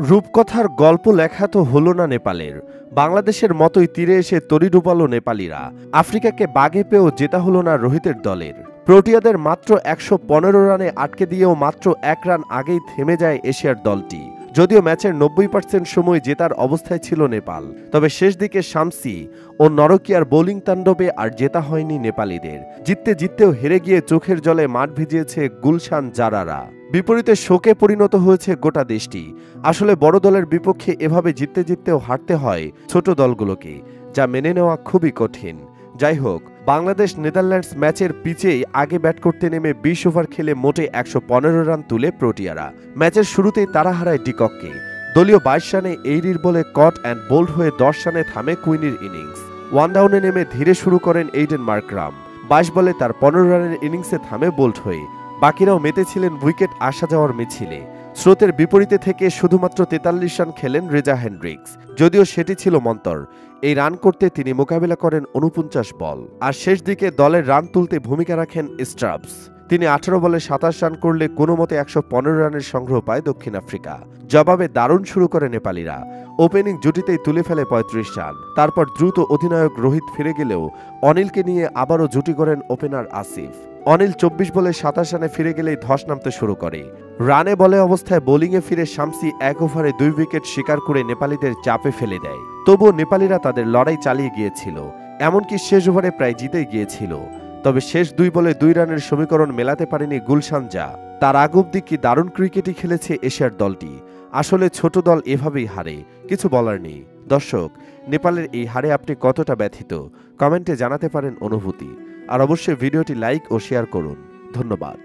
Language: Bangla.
রূপকথার গল্প লেখা তো হলো না নেপালের। বাংলাদেশের মতোই তীরে এসে তরি ডুবালো নেপালিরা। আফ্রিকাকে বাগে পেয়েও জেতা হলো না রোহিতের দলের। প্রোটিয়াদের মাত্র ১১৫ রানে আটকে দিয়েও মাত্র ১ রান আগেই থেমে যায় এশিয়ার দলটি। যদিও ম্যাচের ৯০% সময় জেতার অবস্থায় ছিল নেপাল, তবে শেষ দিকে শামসি ও নরকিয়ার বোলিং তাণ্ডবে আর জেতা হয়নি নেপালিদের। জিততে জিততেও হেরে গিয়ে চোখের জলে মাঠ ভিজিয়েছে গুলশান জারারা। বিপরীতে শোকে পরিণত হয়েছে গোটা দেশটি। আসলে বড় দলের বিপক্ষে এভাবে জিততে জিততেও হারতে হয় ছোট দলগুলোকে, যা মেনে নেওয়া খুবই কঠিন। যাই হোক, বাংলাদেশ নেদারল্যান্ডস ম্যাচের পিচেই আগে ব্যাট করতে নেমে ২০ ওভার খেলে মোটে ১১৫ রান তুলে প্রোটিয়ারা। ম্যাচের শুরুতেই তারা হারায় ডিকককে। দলীয় ২২ রানে এইরির বলে কট অ্যান্ড বোল্ড হয়ে ১০ রানে থামে কুইনির ইনিংস। ওয়ান ডাউনে নেমে ধীরে শুরু করেন এইডেন মার্করাম। ২২ বলে তার ১৫ রানের ইনিংসে থামে বোল্ড হয়ে। বাকিরাও মেতেছিলেন উইকেট আসা যাওয়ার মিছিলে। স্রোতের বিপরীতে থেকে শুধুমাত্র ৪৩ রান খেলেন রেজা হেন্ড্রিক্স, যদিও সেটি ছিল মন্তর। এই রান করতে তিনি মোকাবেলা করেন ৪৯ বল। আর শেষ দিকে দলের রান তুলতে ভূমিকা রাখেন স্ট্রাবস। তিনি ১৮ বলে ২৭ রান করলে কোনো মতে ১১৫ রানের সংগ্রহ পায় দক্ষিণ আফ্রিকা। জবাবে দারুণ শুরু করে নেপালিরা। ওপেনিং জুটিতেই তুলে ফেলে ৩৫ রান। তারপর দ্রুত অধিনায়ক রোহিত ফিরে গেলেও অনিলকে নিয়ে আবারও জুটি করেন ওপেনার আসিফ। অনিল ২৪ বলে ২৭ রানে ফিরে গেলেই ধস নামতে শুরু করে। রানে বলে অবস্থায় বোলিংয়ে ফিরে শামসি ১ ওভারে ২ উইকেট শিকার করে নেপালিদের চাপে ফেলে দেয়। তবুও নেপালিরা তাদের লড়াই চালিয়ে গিয়েছিল, এমনকি শেষ ওভারে প্রায় জিতে গিয়েছিল। তবে শেষ ২ বলে ২ রানের সমীকরণ মেলাতে পারেনি গুলশান জা। তার আগ অব্দি কি দারুণ ক্রিকেটই খেলেছে এশিয়ার দলটি। আসলে ছোট দল এভাবেই হারে, কিছু বলার নেই। দর্শক, নেপালের এই হারে আপনি কতটা ব্যথিত কমেন্টে জানাতে পারেন অনুভূতি। আর অবশ্যই ভিডিওটি লাইক ও শেয়ার করুন। ধন্যবাদ।